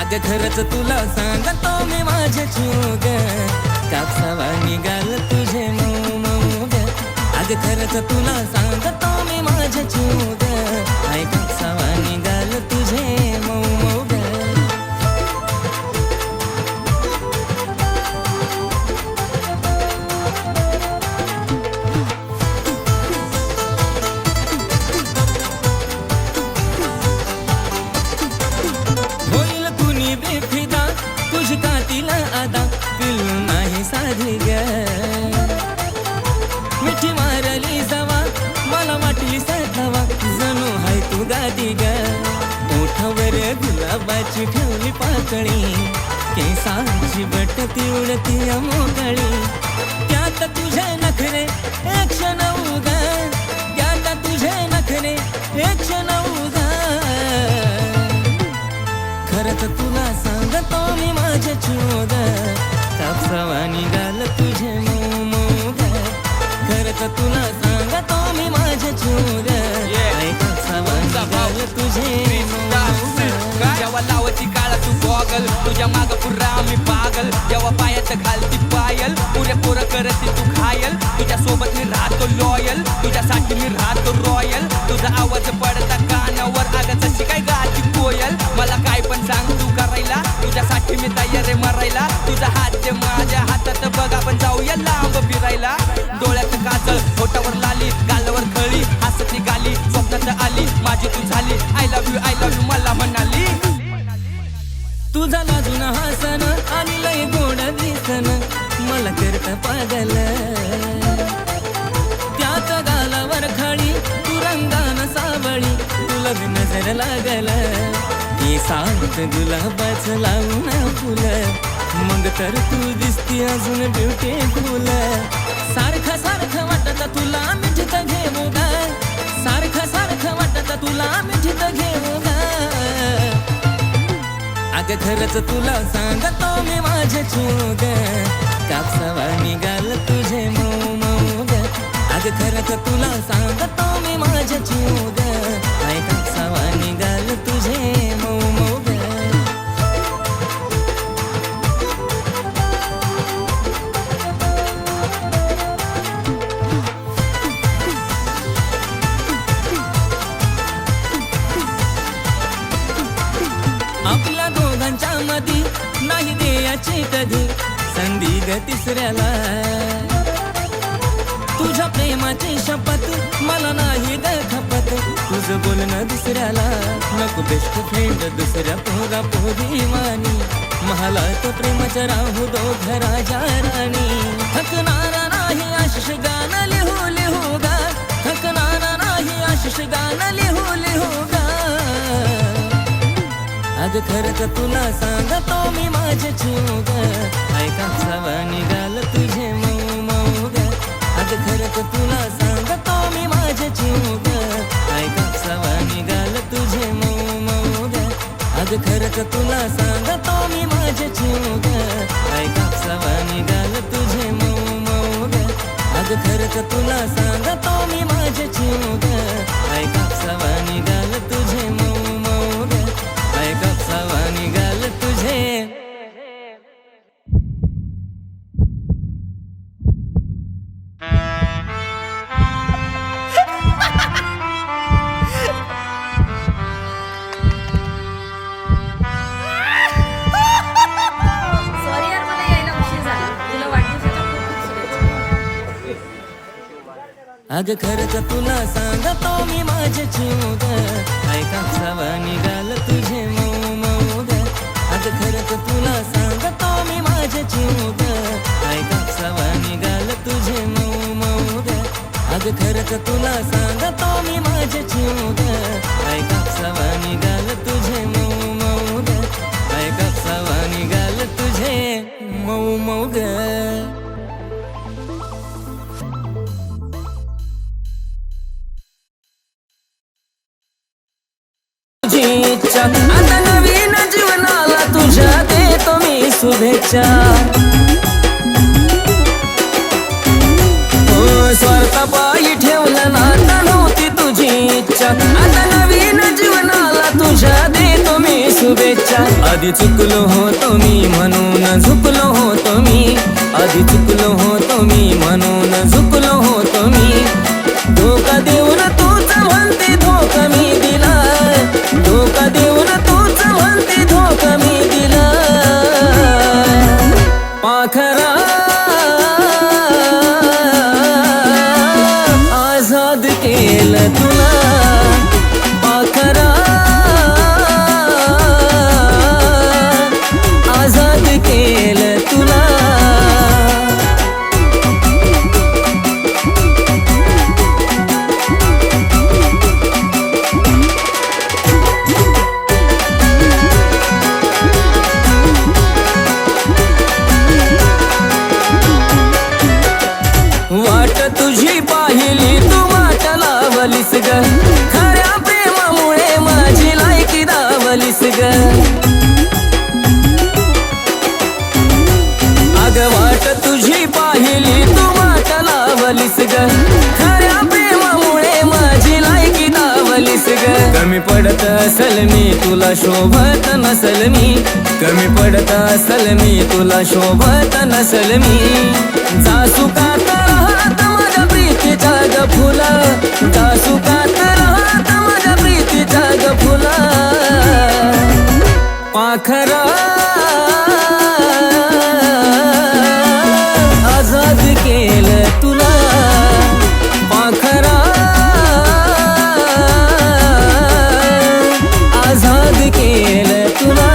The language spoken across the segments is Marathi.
अग खरंच तुला सांगतो मी माझे जीव ग कापसावा निघाल तुझे मऊ मऊ ग अग खरंच तुला सांगतो मी माझे जीव ग आई कापसावा निघाल तुझे मऊ मऊ ग बेफिदा तुझ कातीला आदा पिल्लू नाही साधी ग मिठी मारली जावा मला वाटली सदावा जणू हाय तू गादी ग ओठावर गुलाबाची ठेवली पाकळी केसांची बटती उडती मोकळी त्यात तुझे नखरे एक क्षण उगा त्यात तुझे नखरे एक क्षण उगा खरंच तुला सांगतो मी माझे जीव ग कापसावा निघाल तुझे मऊ मऊ ग खरंच तुला सांगतो मी माझे जीव ग कापसावा निघाल तुझे जेव्हा लावती काळा तू गॉगल तुझ्या माग पुरा मी पागल जेव्हा पायात घालती पायल पुरे पोरं करती तू घायल तुझ्या सोबत मी राहतो लॉयल तुझ्यासाठी मी राहतो रॉयल तुझा आवाज पडता कानावर अगं जशी काय गाती कोयल मला काय पण सांग तू करायला तुझ्यासाठी मी तयार आहे मरायला तुझा हात जे माझ्या हातात बघ आपण जाऊया लांब फिरायला डोळ्यात काजळ होटावर लाली गालावर खळी हसती गाली स्वप्नात आली माझी तू झाली आय लव्ह यू मला म्हणाली तुझा लाजून हसन आणि लय गोड दिसन मला करता पागल त्यात गालावर खळी तू रंगान सावळी तुला नजर लागल हे सांगत गुलाबाच लावून फुल मग तर तू दिसती अजून ब्युटीफुल सारखं सारखं वाटत तुला मिठीत घेऊ ग सारखं सारखं वाटत तुला मिठीत घेऊ ग अग खरंच तुला सांगतो मी माझे जीव ग कापसावा निघाल तुझे मऊ मऊ ग अग खरंच तुला सांगतो मी माझे जीव ग आई कापसावा निघाल तुझे मऊ मऊ ग आपल्या दोघांच्या मधी नाही द्यायची कधी संधी ग तिसऱ्याला तुझ्या प्रेमाची शपथ मला नाही ग खपत तुझं बोलणं दुसऱ्याला नको बेस्ट फ्रेंड दुसऱ्या पोरा पोरी मानी मला तो प्रेमाच्या राहू दो घराच्या राणी थकणारा नाही आशिष गाणं लिहू लिहू गा थकणारा नाही आशिष गाणं लिहू लिहू गा अग खरंच तुला सांगतो मी माझे जीव ग आई कापसावा निघाल तुझे मऊ मऊ ग अग खरंच तुला सांगतो मी माझे जीव ग आई कापसावा निघाल तुझे मऊ मऊ ग अग खरंच तुला सांगतो मी माझे जीव ग आई कापसावा निघाल तुझे मऊ मऊ ग अग खरंच तुला सांगतो मी माझे जीव ग आई कापसावा निघाल तुझे मऊ मऊ ग आई कापसावा निघाल तुझे अग खरंच तुला सांगतो मी माझे जीव ग आई कापसावा निघाल तुझे मऊ मऊ ग अग खरंच तुला सांगतो मी माझे जीव ग आई कापसावा निघाल तुझे मऊ मऊ ग अग खरंच तुला सांगतो मी माझे जीव ग आई कापसावा निघाल तुझे मऊ मऊ ग आई कापसावा निघाल तुझे मऊ मऊ ग आता नवीन जीवनाला तुझ्या देतो मी शुभेच्छा हो स्वार्थापायी ठेवलं नाता नव्हती तुझी इच्छा आता नवीन जीवनाला तुझ्या देतो मी शुभेच्छा आधी चुकलो होतो मी म्हणून झुकलो होतो मी, आधी चुकलो होतो मी म्हणून झुकलो होतो मी. धोका देऊन तूच म्हणते धोका मी दिला, धोका देऊन तूच म्हणते धोका मी दिला. पाखरा आझाद केलं तुला, पाखरा आझाद केलं तुला. वाट तुझी पाहिली तू वाट लावलीस ग, खऱ्या प्रेमामुळे माझी लायकी दावलीस ग. अग वाट तुझी पाहिली तू वाट लावलीस ग, खऱ्या प्रेमामुळे माझी लायकी दावलीस ग. कमी पडत असल मी तुला शोभत नसल मी, कमी पडत असल मी तुला शोभत नसल मी. जासुकात राहत माझ्या प्रीतीच्या ग फुला, जासुकात राहत माझ्या प्रीतीच्या ग फुला. पाखरा आझाद केलं तुला, पाखरा आझाद केलं तुला.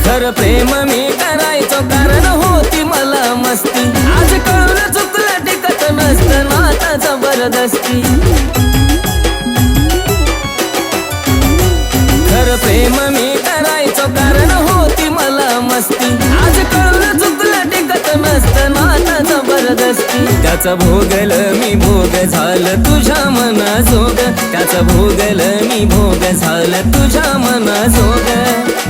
खरं प्रेम मी करायचो कारण होती मला मस्ती, आज कळून चुकलं टिकत नसतं नाता जबरदस्ती. खरं प्रेम मी करायचो कारण होती मला मस्ती, आज कळून चुकलं टिकत नसतं नाता जबरदस्ती. त्याचा भोगल मी भोग झालं तुझ्या मनाजोग, त्याचा भोगल मी भोग झालं तुझ्या मनाजोग.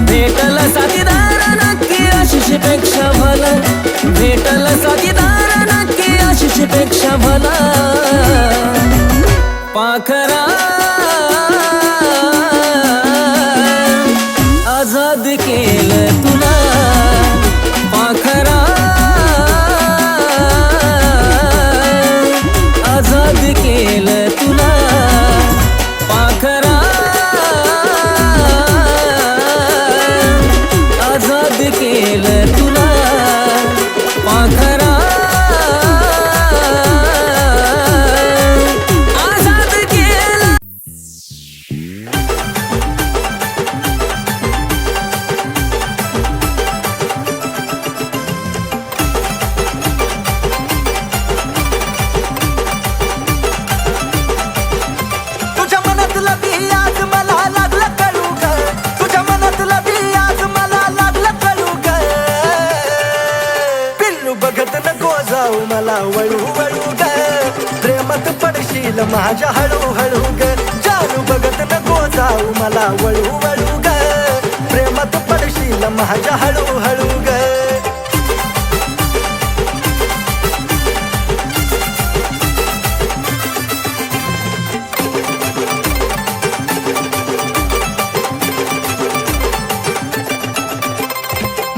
भेटल साथीदार नक्की आशिष पेक्षा भला, भेटल साथीदार नक्की आशिष पेक्षा भला. पाखरा आझाद केलं तुला, पाखरा आझाद केलं तुला. पाखरा आझाद केलं तुला, पाखरा आझाद केलं. तुझ्या मनातला बी आज मला लागलं कळू ग, तुझ्या मनातला बी आज मला लागलं कळू ग. पिल्लू बघत नको जाऊ मला वळू वळू ग, प्रेमात पडशील माझ्या हळूहळू ग. जानू बघत नको जाऊ मला वळू वळू ग, प्रेमात पडशील माझ्या हळूहळू ग.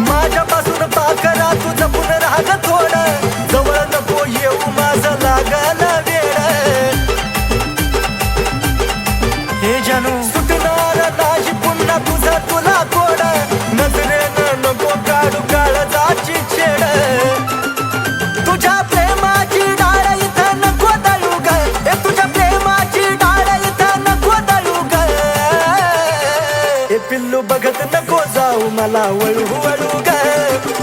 माझ्यापासून पाखरा तुझं पुनराग थोडं, जवळ नको येऊ माझं लागल वेळ. हे जानू सुटणार नाही पुन्हा तुझं तुला कोड, नजरेनं नको काढू काळजाची छेड. तुझ्या प्रेमाची डाळ इथं नको दळू ग, हे तुझ्या प्रेमाची डाळ इथं नको दळू ग. हे पिल्लू बघत नको जाऊ मला वळू वळू ग,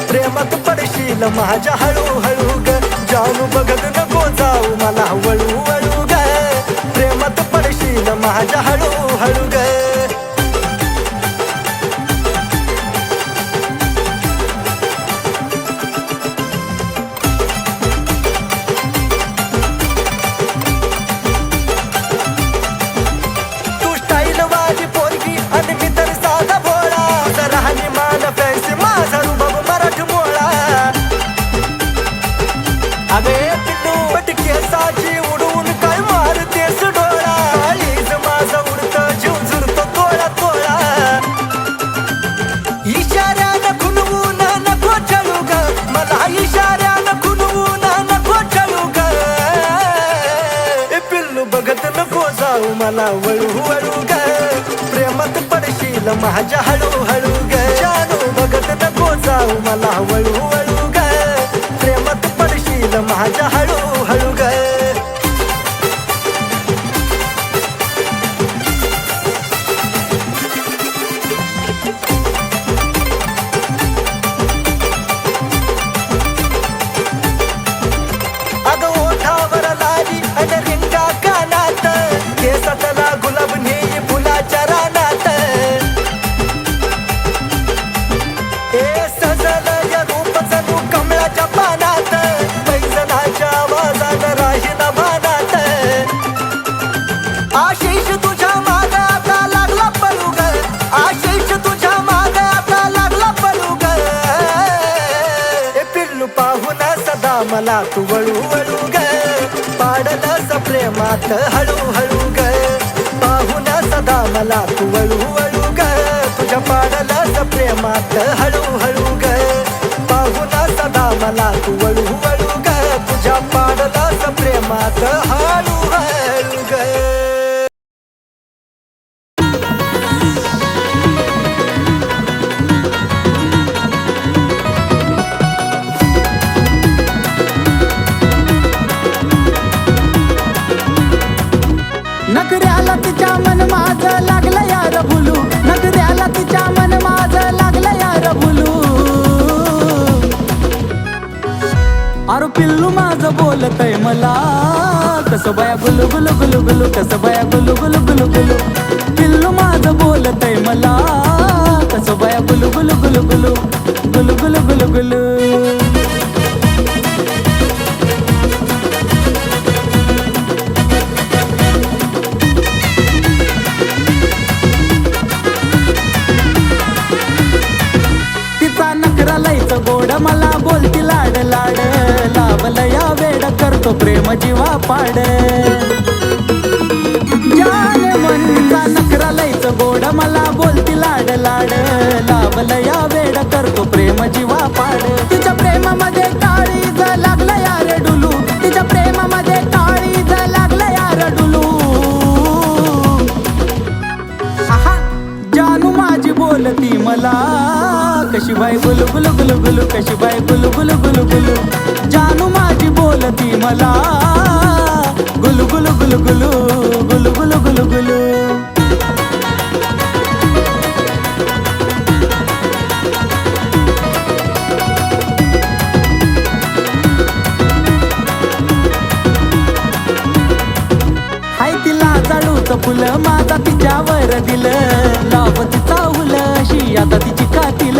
प्रेमात पडशील माझ्या हळूहळू ग. जानू बघत नको जाऊ मला वळू वळू ग, प्रेमात पडशील माझ्या हळूहळू ग. तू स्टाईल वाली पोरगी आणि मी मला वळू वळू ग प्रेमात पडशील माझ्या हळू हळू ग जानू बघत नको जाऊ मला वळू वळू ग प्रेमात पडशील माझ्या हळू हळू ग आशिष तुझ्या मागे आता लागला पळू ग आशिष तुझ्या मागे आता लागला पळू ग ए पिल्लू पाहून सदा मला तू वळू वळू ग पाडलंस प्रेमात हळू हळू ग पाहून सदा मला तू वळू वळू ग तुझ्या पाडलंस प्रेमात हळू हळू ग पाहून सदा मला तू वळू वळू ग तुझ्या पाडलंस प्रेमात हळू हळू ग नखऱ्याला तिच्या मन माझं लागलं यार भुलू नखऱ्याला तिच्या मन माझं लागलं यार भुलू अरे पिल्लू माझं बोलतय मला कसं बाया गुलू गुलू गुलू गुलू कसं बाया गुलू गुलू गुलू गुलू पिल्लू माझं बोलतय मला कसं बाया गुलू गुलू गुलू गुलू गुलू गुलू गुलू गुलू गोड मला बोलती लाड लाड लावलं या वेड करतो प्रेम जीवा पाड जान मनचा नखरा लयच गोड मला बोलती लाड लाड लावलं या वेड करतो प्रेम जीवा पाड तिच्या प्रेमामध्ये काळीज लागलं यार डुलू तिच्या प्रेमामध्ये काळीज लागलं यार डुलू आहा जानू माझी बोलती मला कशी बाई गुलू गुलू गुलू गुलू कशी बाई गुलू गुलू गुलू गुलू जानू माझी बोलती मला गुलू गुलू गुलू गुलू गुलू गुलू गुलू गुलू हाय तिला जाळूचं फुलं माझा तिच्यावर दिलं लावत चावलं अशी आता तिची कातील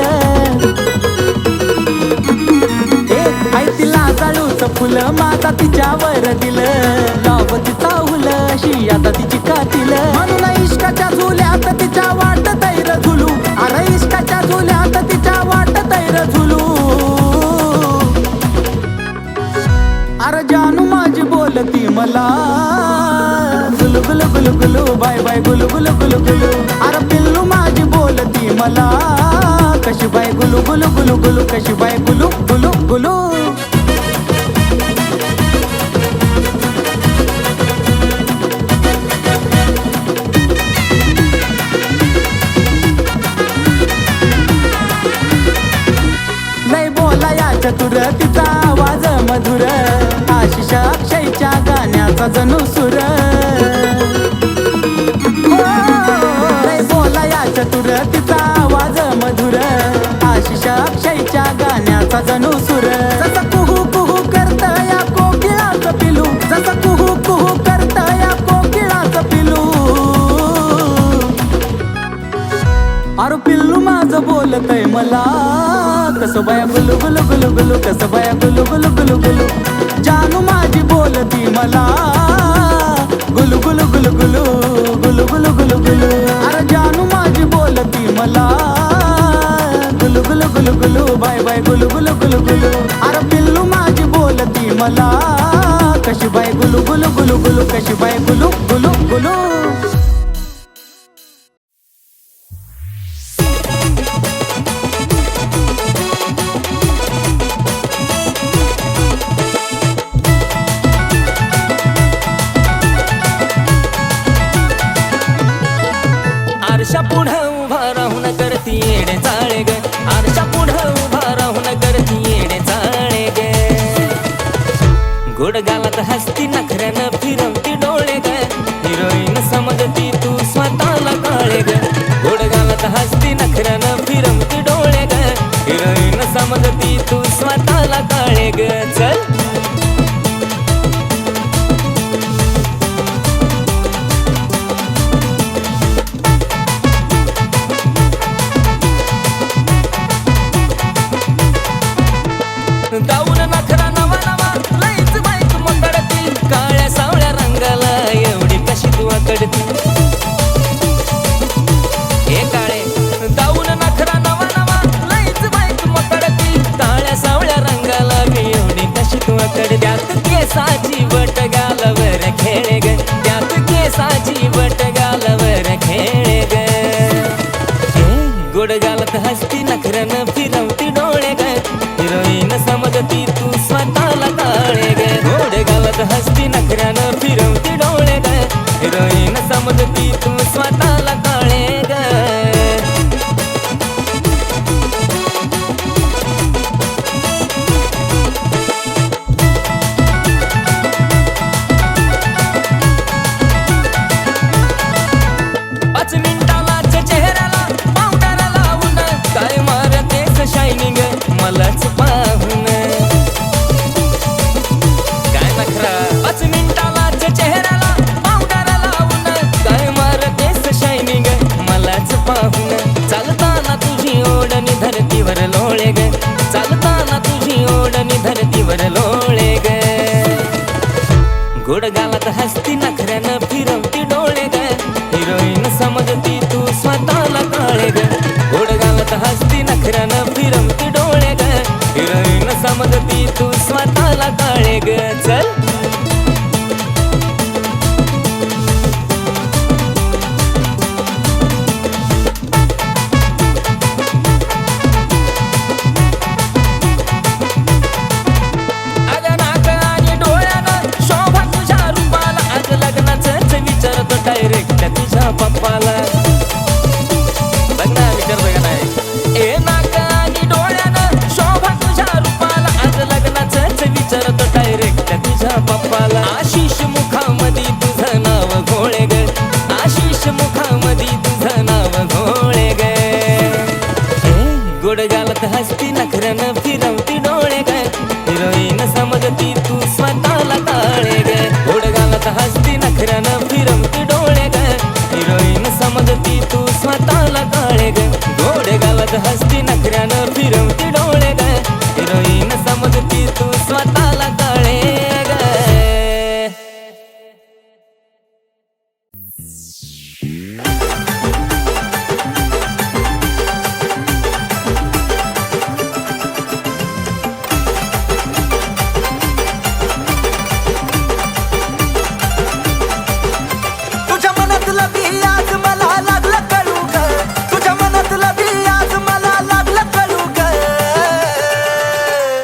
हाय तिला जाळूचं फुलं माझा तिच्यावर दिलं लावत चावलं अशी आता तिची कातील म्हणून इश्काच्या झुल्यात तिच्या वाट तैर झुलू अरे इश्काच्या झुल्यात तिच्या वाट तैर झुलू अरे जानू माझी बोलती मला गुलू गुलू गुलू गुलू बाय बाय गुलू गुलू गुलू गुलू अरे पिल्लू माझी बोलती मला कशी बाय गुलू गुलू गुलू गुलू कशी बाय गुलू गुलू गुलू लय बोला या चतुर तिचा आवाज मधुर आशिष अक्षयच्या गाण्याचा जणू सुर लय बोला या चतुर तिचा आवाज मधुर आशिष अक्षयच्या गाण्याचा जणू सुर जसं कुहू कुहू करत या कोकिळाचं पिलू जसं कुहू कुहू करत या कोकिळाचं पिलू अरे पिल्लू माझं बोलतय मला कसं बाया गुलू गुलू गुलू गुलू कसं बाया गुलू गुलू गुलू गुलू जानू माझी बोलती मला गुलू गुलू गुलू गुलू गुलू गुलू गुलू गुलू अरे जानू माझी बोलती मला गुलू गुलू गुलू गुलू बाय बाय गुलू गुलू गुलू गुलू अरे पिल्लू माझी बोलती मला कशी बाय गुलू गुलू गुलू गुलू कशी बाय गुलू गुलू गुलू आरशा पुढं उभा राहून करती येडे चाळे ग, आरशा पुढं उभा राहून करती येडे चाळे ग. गोड गालात हसती नखऱ्यानं फिरवती डोळे ग, हिरोईन समजती तू स्वतःला काळे ग. गोड गालात हसती नखऱ्यानं फिरवती डोळे ग, हिरोईन समजती तू स्वतःला काळे ग. चल दाऊन नखरा नवा नवा लईच बाईक मकडती, काळ्या सावळ्या रंगाला एवढी कशी तू आकडती. हे काळे दाऊन नखरा नवा नवा लईच बाईक मकडती, काळ्या सावळ्या रंगाला मी एवढी कशी तू आकडती. त्यात केसाची बट गालावर खेळे ग, त्यात केसाची बट गालावर खेळे ग. गोड गालात हसती नखऱ्यानं फिरवती डोळे ग, हिरोईन समजती तू स्वतःला काळे ग. गोड गालात हसती नखऱ्यानं फिरवती डोळे ग, हिरोईन समजती तू स्वतःला काळे ग. पाच मिनिटालाच चेहऱ्याला पावडर लावून काय मारतेस शायनिंग मलाच पाहून. काय नखरा 5 मिनिटालाच चेहऱ्याला पावडर लावून काय मारतेस शायनिंग मलाच पाहून. चालताना तुझी ओढणी धरतीवर लोळे ग, चालताना तुझी ओढणी धरतीवर लोळे ग. गोड गालात हसती नखऱ्यानं फिरवती डोळे ग, हिरोईन समजती तू स्वतःला काळे ग. गोड गालात हसती नखऱ्यानं फिरवती डोळे ग, हिरोईन समजती तू स्वतःला काळे ग. चल आज नाक आणि डोळ्यानं शोभा तुझ्या रूपाला, आज लग्नाचंच विचारतो डायरेक्ट तुझ्या पप्पाला. बघ ना विचारतोय का नाही. ए नाक आणि डोळ्यानं शोभा तुझ्या रूपाला, आज लग्नाचंच विचारतो डायरेक्ट तुझ्या पप्पाला. आशिष मुखामध्ये तुझं नाव घोळे ग, आशिष मुखामध्ये तुझं नाव घोळे ग. गोड गालात हसती नखऱ्यानं फिरवती डोळे ग, हिरोईन समजती तू स्वतःला काळे ग. गोड गालात हसती नखऱ्यानं फिरवती डोळे ग, हिरोईन समजती तू स्वतःला काळे ग. गोड गालात हसती नखऱ्यानं फिरवती डोळे ग, हिरोईन समजती तू स्वतःला काळे ग. तुझ्या मनातलं बी आज मला लागलं कळू ग, तुझ्या मनातलं बी आज मला लागलं कळू ग.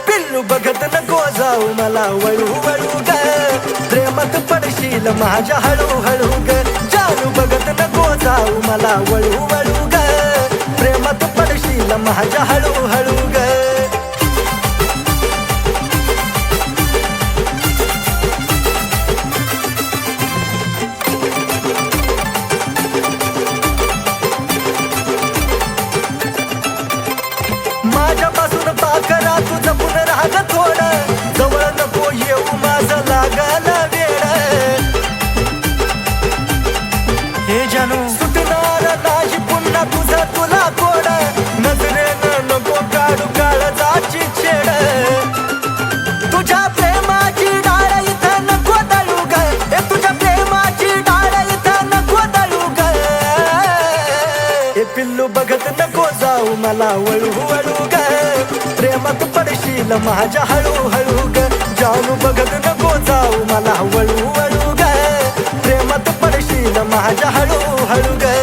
पिल्लू बघत नको जाऊ मला वळू वळू ग, प्रेमात पडशील माझ्या हळू हळू ग. जानू बघत नको जाऊ मला वळू वळू ग, प्रेमात पडशील माझ्या हळू हळू ग. माझ्यापासून पाकरा तू जपून राहा ग थोडं, जवळ नको येऊ माझं लागल वेळ. हे जानू सुटणार नाही पुन्हा तुझं तुला कोड, नजरेनं नको काढू काळजाची छेड. तुझ्या प्रेमाची डाळ इथं नको दळू ग, हे तुझ्या प्रेमाची डाळ इथं नको दळू ग. हे पिल्लू बघत नको जाऊ मला वळू वळू ग, प्रेमात पडशील माझ्या हळू हळू ग. जानू बघत नको जाऊ मला वळू वळू ग, प्रेमात पडशील माझ्या हळू हळू ग.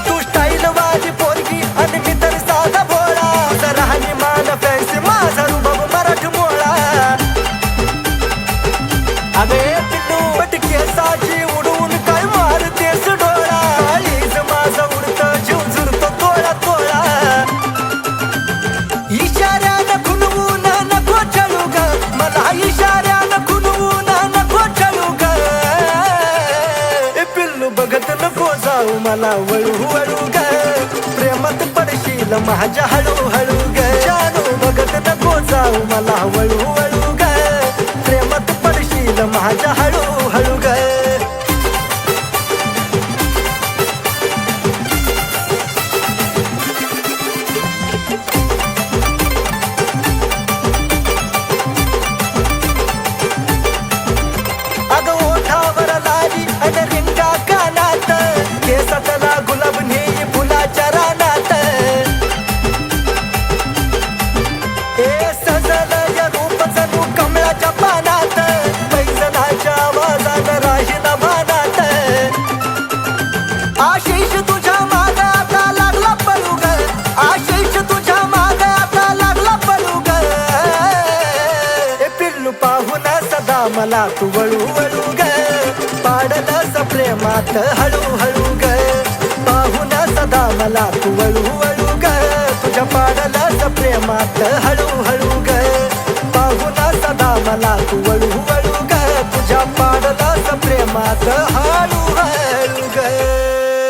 तू स्टाईल वाली पोरगी आणि जाऊ मला वळू वळू ग प्रेमात पडशील माझ्या हळू हळू ग जानू बघत नको जाऊ मला वळू वळू ग प्रेमात पडशील माझ्या हळू हळू ग अगं ओठावर लाली अन रिंगा कानात केसातला गुलाब नेई फुलाच्या रानात ए सजल या रूप जणू कमळाच्या पानात पैजनाच्या आवाजात राहील भानात आशिष तुझ्या माग आता लागला पळू ग आशिष तुझ्या माग आता लागला पळू ग ए पिल्लू पाहून सदा मला तू वळू वळू ग पाडलंस प्रेमात हळू हळू ग पाहून सदा मला तू वळू वळू ग तुझ्या पाडलंस प्रेमात हळू हळू ग पाहून सदा मला तू वळू वळू ग तुझ्या पाडलंस प्रेमात हळू हळू